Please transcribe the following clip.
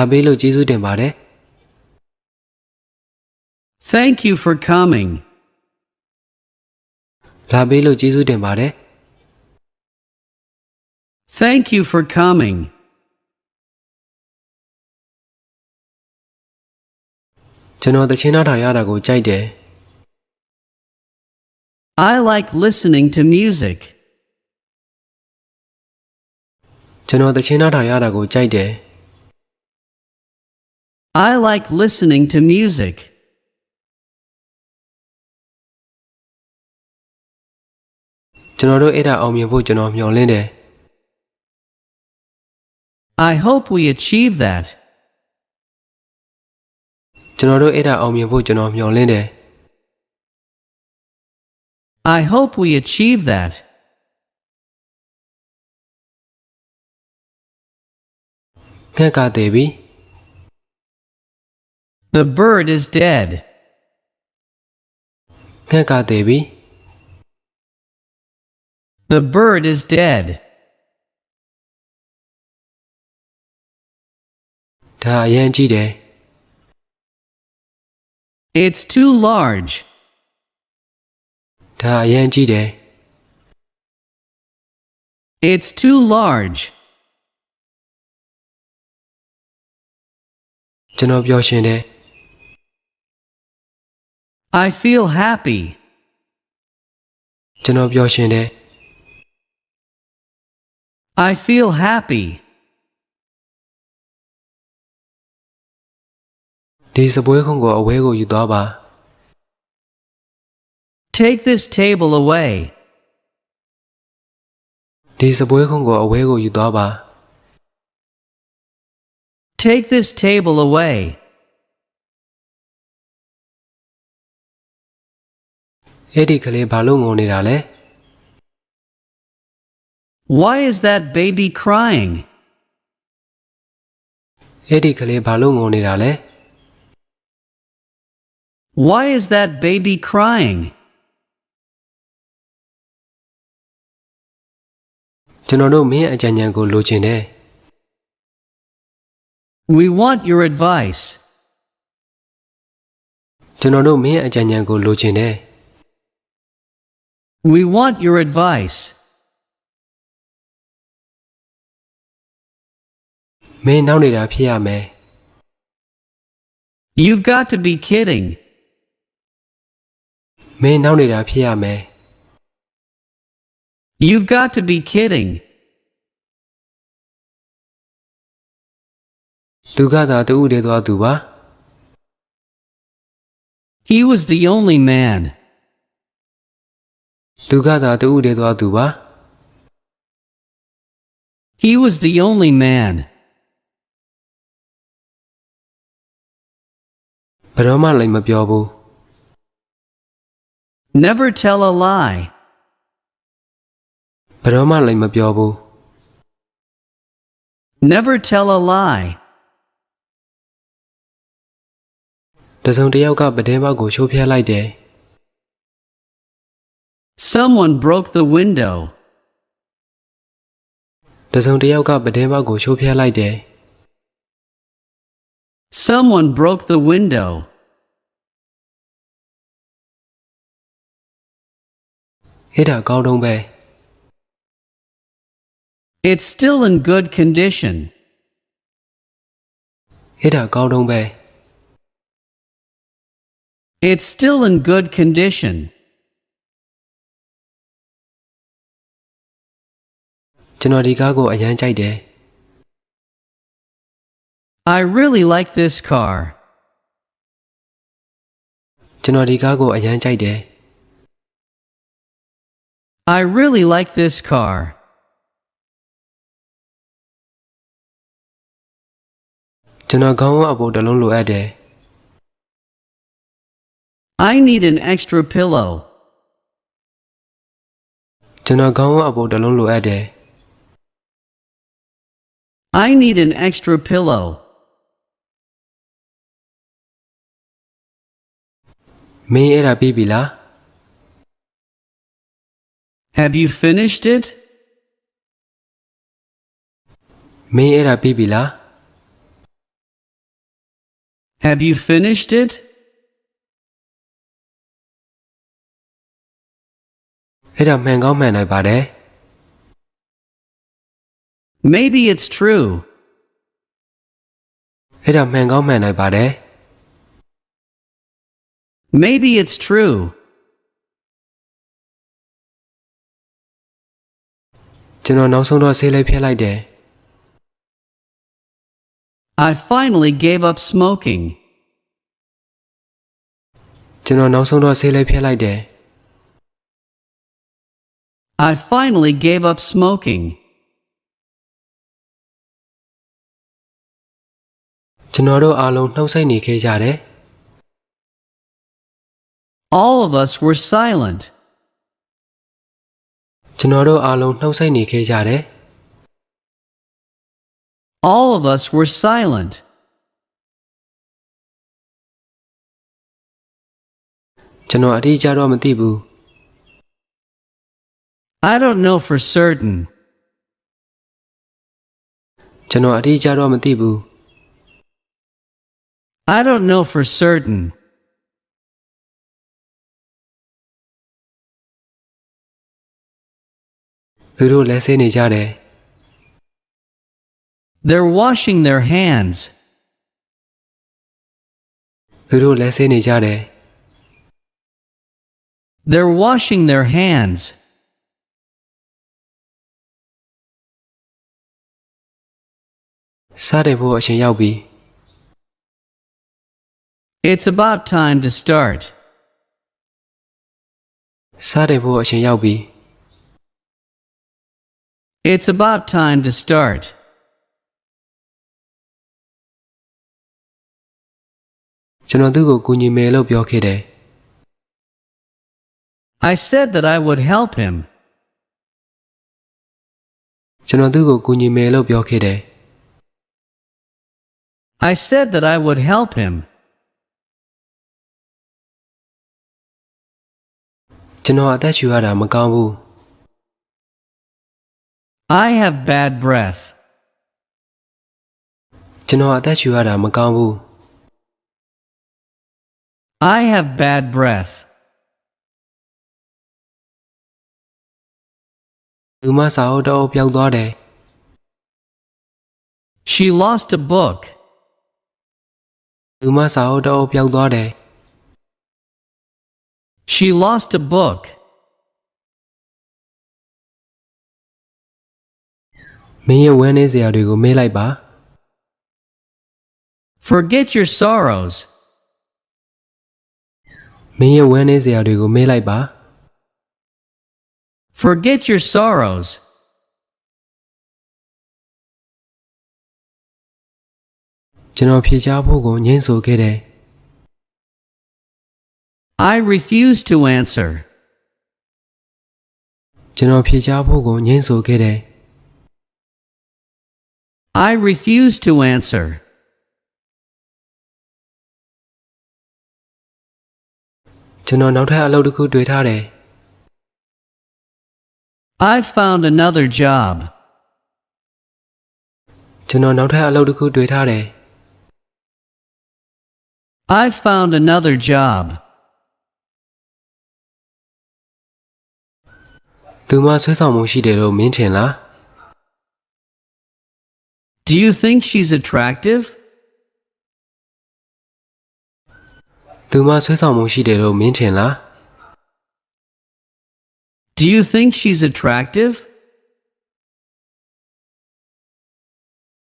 လာပေးလို့ကျေးဇူးတင်ပါတယ် Thank you for coming. လာပေးလို့ကျေးဇူးတင်ပါတယ် Thank you for coming. ကျွန်တော်သချင်းနားထောင်ရတာကိုကြိုက်တယ် I like listening to music. ကျွန်တော်သချင်းနားထောင်ရတာကိုကြိုက်တယ် I like listening to music. ကျွန်တော်တို့အဲ့ဒါအောင်မြင်ဖို့ကျွန်တော်မျှော်လင့်တယ် I hope we achieve that. ကျွန်တော်တို့အဲ့ဒါအောင်မြင်ဖို့ကျွန်တော်မျှော်လင့်တယ် I hope we achieve that. ငှက်ကသေးပြီ The bird is dead. ငှက်ကသေးပြီ The bird is dead. ဒါအရင်ကြည့်တယ် It's too large. ဒါအရင်ကြည့်တယ် It's too large. ကျွန်တော်ပျော်ရွှင်တယ် I feel happy. ကျွန်တော်ပျော်ရွှင်တယ် I feel happy. ဒီစပွဲခုံကိုအဝဲကိုယူသွားပါ Take this table away. ဒီစပွဲခုံကိုအဝဲကိုယူသွားပါ Take this table away. အဲ့ဒီကလေးဘာလို့ငိုနေတာလဲ Why is that baby crying? အဲ့ဒီကလေးဘာလို့ငိုနေတာလဲ Why is that baby crying? ကျွန်တော်တို့မင်းအကြံဉာဏ်ကိုလိုချင်တယ် We want your advice. ကျွန်တော်တို့မင်းအကြံဉာဏ်ကိုလိုချင်တယ် We want your advice. မင်းနောက်နေတာဖြစ်ရမယ် You've got to be kidding. မင်းနောက်နေတာဖြစ်ရမယ် You've got to be kidding. သူကသာတူတည်းသွားသူပါ He was the only man. သူကသာတူတည်းသွားသူပါ He was the only man. ဘယ်တော့မှလည်းမပြောဘူး Never tell a lie. ဘယ်တော့မှလည်းမပြောဘူး Never tell a lie. တစုံတစ်ယောက်ကပတင်းပေါက်ကိုချိုးဖျက်လိုက်တယ် Someone broke the window. တစုံတစ်ယောက်ကပတင်းပေါက်ကိုချိုးဖျက်လိုက်တယ် Someone broke the window. အဲ့ဒါကောင်းတော့ပဲ It's still in good condition. အဲ့ဒါကောင်းတော့ပဲ It's still in good condition. ကျွန်တော်ဒီကားကိုအရန်ကြိုက်တယ် I really like this car. ကျွန်တော်ဒီကားကိုအရန်ကြိုက်တယ် I really like this car. ကျွန်တော်ခေါင်းဝအပေါ်တစ်လုံးလိုအပ်တယ် I need an extra pillow. ကျွန်တော်ခေါင်းဝအပေါ်တစ်လုံးလိုအပ်တယ် I need an extra pillow. မင်းအဲ့ဒါပြီးပြီလား Have you finished it? မင်းအဲ့ဒါပြီးပြီလား Have you finished it? အဲ့ဒါမှန်ကောင်းမှန်နိုင်ပါတယ် Maybe it's true. အဲ့ဒါမှန်ကောင်းမှန်နိုင်ပါတယ် Maybe it's true. ကျွန်တော်နောက်ဆုံးတော့ဆေးလေးဖျက်လိုက်တယ် I finally gave up smoking. ကျွန်တော်နောက်ဆုံးတော့ဆေးလေးဖျက်လိုက်တယ် I finally gave up smoking. ကျွန်တော်တို့အားလုံးနှုတ်ဆက်နေခဲ့ကြတယ် All of us were silent. ကျွန်တော်တို့အားလုံးနှုတ်ဆက်နေခဲ့ကြတယ် All of us were silent. ကျွန်တော်အတိအကျတော့မသိဘူး I don't know for certain. ကျွန်တော်အတိအကျတော့မသိဘူး I don't know for certain. သူတို့လက်ဆေးနေကြတယ် They're washing their hands. သူတို့လက်ဆေးနေကြတယ် They're washing their hands. စတဲ့ဖို့အချိန်ရောက်ပြီ It's about time to start. စတဲ့ဖို့အချိန်ရောက်ပြီ It's about time to start. ကျွန်တော်သူ့ကိုကူညီမယ်လို့ပြောခဲ့တယ် I said that I would help him. ကျွန်တော်သူ့ကိုကူညီမယ်လို့ပြောခဲ့တယ် I said that I would help him. ကျွန်တော်အသက်ရှူရတာမကောင်းဘူး I have bad breath. ကျွန်တော်အသက်ရှူရတာမကောင်းဘူး I have bad breath. သူမစာအုပ်တော့ပျောက်သွားတယ် She lost a book. သူမစာအုပ်တော့ပျောက်သွားတယ် She lost a book. မင်းရဲ့ဝမ်းနည်းစရာတွေကိုမေးလိုက်ပါ Forget your sorrows. မင်းရဲ့ဝမ်းနည်းစရာတွေကိုမေးလိုက်ပါ Forget your sorrows. ကျွန်တော်ဖြေချဖို့ကိုငြင်းဆိုခဲ့တယ် I refuse to answer. ကျွန်တော်ဖြေချဖို့ကိုငြင်းဆိုခဲ့တယ် I refuse to answer. ကျွန်တော်နောက်ထပ်အလုပ်တစ်ခုတွေ့ထားတယ် I found another job. ကျွန်တော်နောက်ထပ်အလုပ်တစ်ခုတွေ့ထားတယ် I found another job. သူမဆွဲဆောင်မှုရှိတယ်လို့မင်းထင်လား Do you think she's attractive? သူမဆွဲဆောင်မှုရှိတယ်လို့မင်းထင်လား Do you think she's attractive?